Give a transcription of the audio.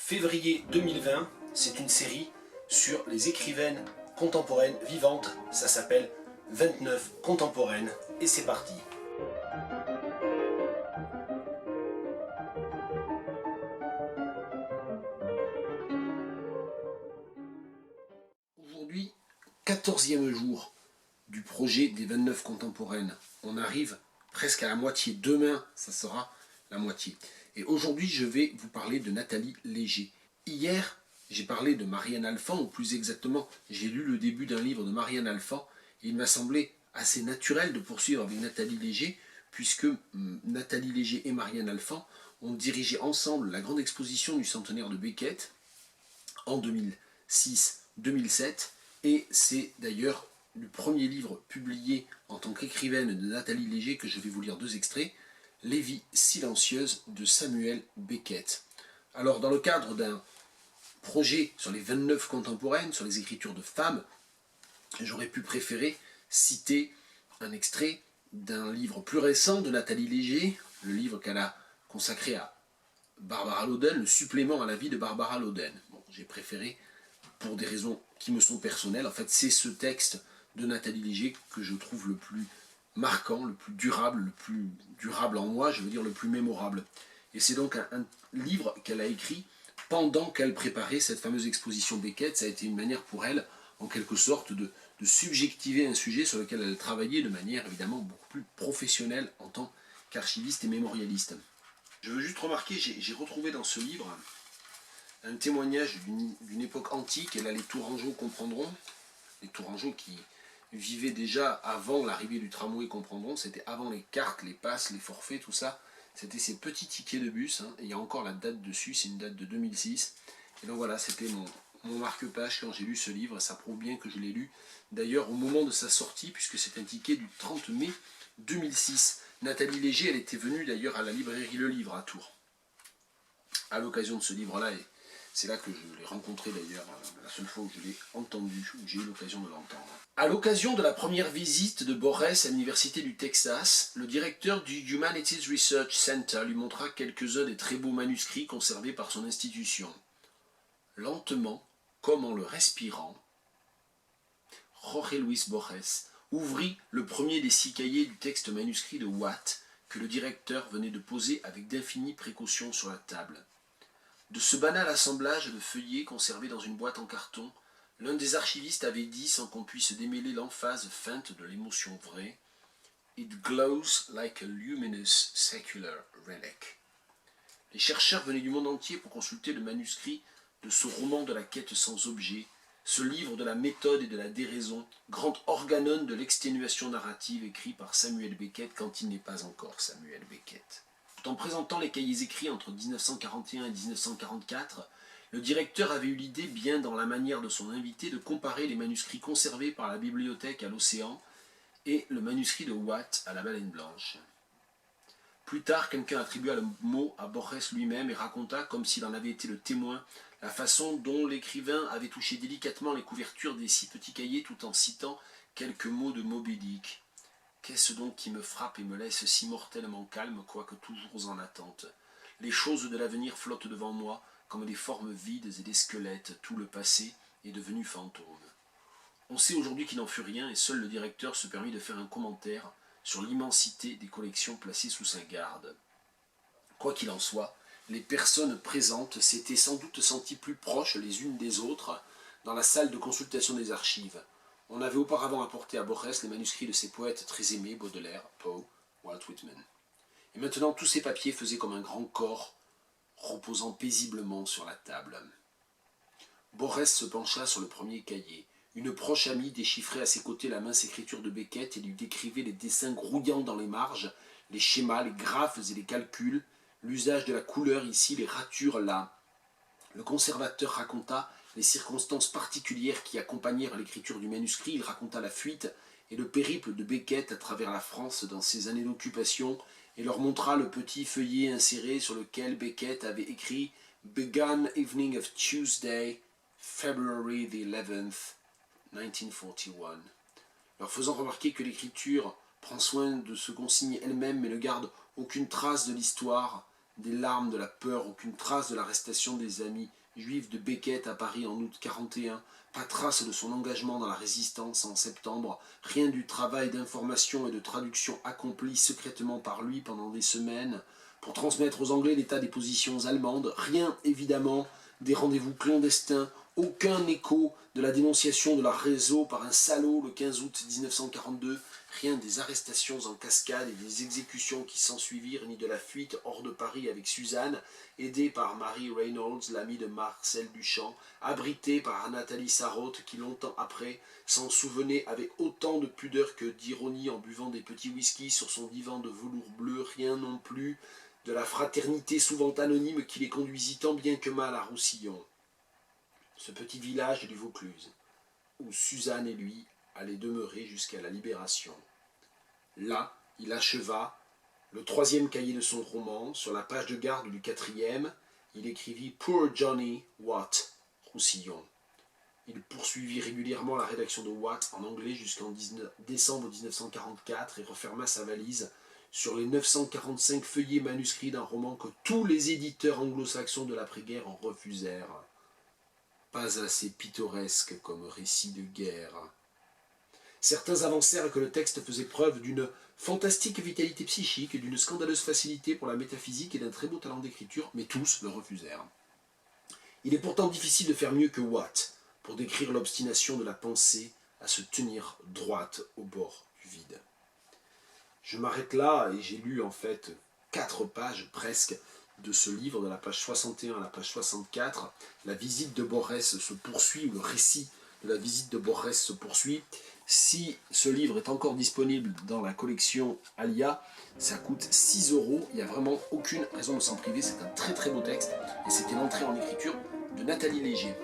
Février 2020, c'est une série sur les écrivaines contemporaines vivantes. Ça s'appelle 29 contemporaines et c'est parti. Aujourd'hui, 14e jour du projet des 29 contemporaines. On arrive presque à la moitié. Demain, ça sera la moitié. Et aujourd'hui, je vais vous parler de Nathalie Léger. Hier, j'ai parlé de Marianne Alphand, ou plus exactement, j'ai lu le début d'un livre de Marianne Alphand, et il m'a semblé assez naturel de poursuivre avec Nathalie Léger, puisque Nathalie Léger et Marianne Alphand ont dirigé ensemble la grande exposition du centenaire de Beckett en 2006-2007, et c'est d'ailleurs le premier livre publié en tant qu'écrivaine de Nathalie Léger que je vais vous lire deux extraits, Les vies silencieuses de Samuel Beckett. Alors dans le cadre d'un projet sur les 29 contemporaines, sur les écritures de femmes, j'aurais pu préférer citer un extrait d'un livre plus récent de Nathalie Léger, le livre qu'elle a consacré à Barbara Loden, le supplément à la vie de Barbara Loden. Bon, j'ai préféré, pour des raisons qui me sont personnelles, en fait c'est ce texte de Nathalie Léger que je trouve le plus marquant, le plus durable en moi, je veux dire le plus mémorable. Et c'est donc un livre qu'elle a écrit pendant qu'elle préparait cette fameuse exposition Beckett. Ça a été une manière pour elle, en quelque sorte, de subjectiver un sujet sur lequel elle travaillait de manière évidemment beaucoup plus professionnelle en tant qu'archiviste et mémorialiste. Je veux juste remarquer, j'ai retrouvé dans ce livre un témoignage d'une époque antique, et là les Tourangeaux comprendront, les Tourangeaux qui vivaient déjà avant l'arrivée du tramway comprendront, c'était avant les cartes, les passes, les forfaits, tout ça, c'était ces petits tickets de bus, et il y a encore la date dessus, c'est une date de 2006, et donc voilà, c'était mon marque-page quand j'ai lu ce livre, ça prouve bien que je l'ai lu, d'ailleurs au moment de sa sortie, puisque c'est un ticket du 30 mai 2006. Nathalie Léger, elle était venue d'ailleurs à la librairie Le Livre à Tours, à l'occasion de ce livre-là, et c'est là que je l'ai rencontré d'ailleurs, la seule fois où je l'ai entendu, où j'ai eu l'occasion de l'entendre. À l'occasion de la première visite de Borges à l'université du Texas, le directeur du Humanities Research Center lui montra quelques-uns des très beaux manuscrits conservés par son institution. Lentement, comme en le respirant, Jorge Luis Borges ouvrit le premier des 6 cahiers du texte manuscrit de Watt que le directeur venait de poser avec d'infinies précautions sur la table. De ce banal assemblage de feuillets conservés dans une boîte en carton, l'un des archivistes avait dit, sans qu'on puisse démêler l'emphase feinte de l'émotion vraie, « It glows like a luminous secular relic ». Les chercheurs venaient du monde entier pour consulter le manuscrit de ce roman de la quête sans objet, ce livre de la méthode et de la déraison, grand organon de l'exténuation narrative écrit par Samuel Beckett quand il n'est pas encore Samuel Beckett. Tout en présentant les cahiers écrits entre 1941 et 1944, le directeur avait eu l'idée, bien dans la manière de son invité, de comparer les manuscrits conservés par la bibliothèque à l'Océan et le manuscrit de Watt à la Baleine Blanche. Plus tard, quelqu'un attribua le mot à Borges lui-même et raconta, comme s'il en avait été le témoin, la façon dont l'écrivain avait touché délicatement les couvertures des 6 petits cahiers tout en citant quelques mots de Moby Dick. Qu'est-ce donc qui me frappe et me laisse si mortellement calme, quoique toujours en attente? Les choses de l'avenir flottent devant moi, comme des formes vides et des squelettes, tout le passé est devenu fantôme. On sait aujourd'hui qu'il n'en fut rien, et seul le directeur se permit de faire un commentaire sur l'immensité des collections placées sous sa garde. Quoi qu'il en soit, les personnes présentes s'étaient sans doute senties plus proches les unes des autres dans la salle de consultation des archives. On avait auparavant apporté à Borges les manuscrits de ses poètes très aimés, Baudelaire, Poe, Walt Whitman. Et maintenant tous ces papiers faisaient comme un grand corps reposant paisiblement sur la table. Borges se pencha sur le premier cahier. Une proche amie déchiffrait à ses côtés la mince écriture de Beckett et lui décrivait les dessins grouillants dans les marges, les schémas, les graphes et les calculs, l'usage de la couleur ici, les ratures là. Le conservateur raconta les circonstances particulières qui accompagnèrent l'écriture du manuscrit. Il raconta la fuite et le périple de Beckett à travers la France dans ses années d'occupation et leur montra le petit feuillet inséré sur lequel Beckett avait écrit « Begun evening of Tuesday, February the 11th, 1941 », leur faisant remarquer que l'écriture prend soin de se consigner elle-même mais ne garde aucune trace de l'histoire, des larmes, de la peur, aucune trace de l'arrestation des amis juifs de Beckett à Paris en août 41, pas trace de son engagement dans la résistance en septembre, rien du travail d'information et de traduction accompli secrètement par lui pendant des semaines pour transmettre aux Anglais l'état des positions allemandes, rien évidemment des rendez-vous clandestins, aucun écho de la dénonciation de leur réseau par un salaud le 15 août 1942, rien des arrestations en cascade et des exécutions qui s'ensuivirent, ni de la fuite hors de Paris avec Suzanne, aidée par Mary Reynolds, l'amie de Marcel Duchamp, abritée par Nathalie Sarraute, qui longtemps après s'en souvenait avec autant de pudeur que d'ironie en buvant des petits whisky sur son divan de velours bleu, rien non plus de la fraternité souvent anonyme qui les conduisit tant bien que mal à Roussillon, ce petit village du Vaucluse, où Suzanne et lui allaient demeurer jusqu'à la Libération. Là, il acheva le 3e cahier de son roman. Sur la page de garde du 4e, il écrivit « Poor Johnny Watt, Roussillon ». Il poursuivit régulièrement la rédaction de Watt en anglais jusqu'en décembre 1944 et referma sa valise sur les 945 feuillets manuscrits d'un roman que tous les éditeurs anglo-saxons de l'après-guerre en refusèrent. Pas assez pittoresque comme récit de guerre. Certains avancèrent que le texte faisait preuve d'une fantastique vitalité psychique, d'une scandaleuse facilité pour la métaphysique et d'un très beau talent d'écriture, mais tous le refusèrent. Il est pourtant difficile de faire mieux que Watt pour décrire l'obstination de la pensée à se tenir droite au bord du vide. Je m'arrête là et j'ai lu en fait 4 pages presque de ce livre, de la page 61 à la page 64. La visite de Borès se poursuit, ou le récit de la visite de Borès se poursuit. Si ce livre est encore disponible dans la collection Alia, ça coûte 6 €. Il n'y a vraiment aucune raison de s'en priver. C'est un très très beau texte et c'était l'entrée en écriture de Nathalie Léger.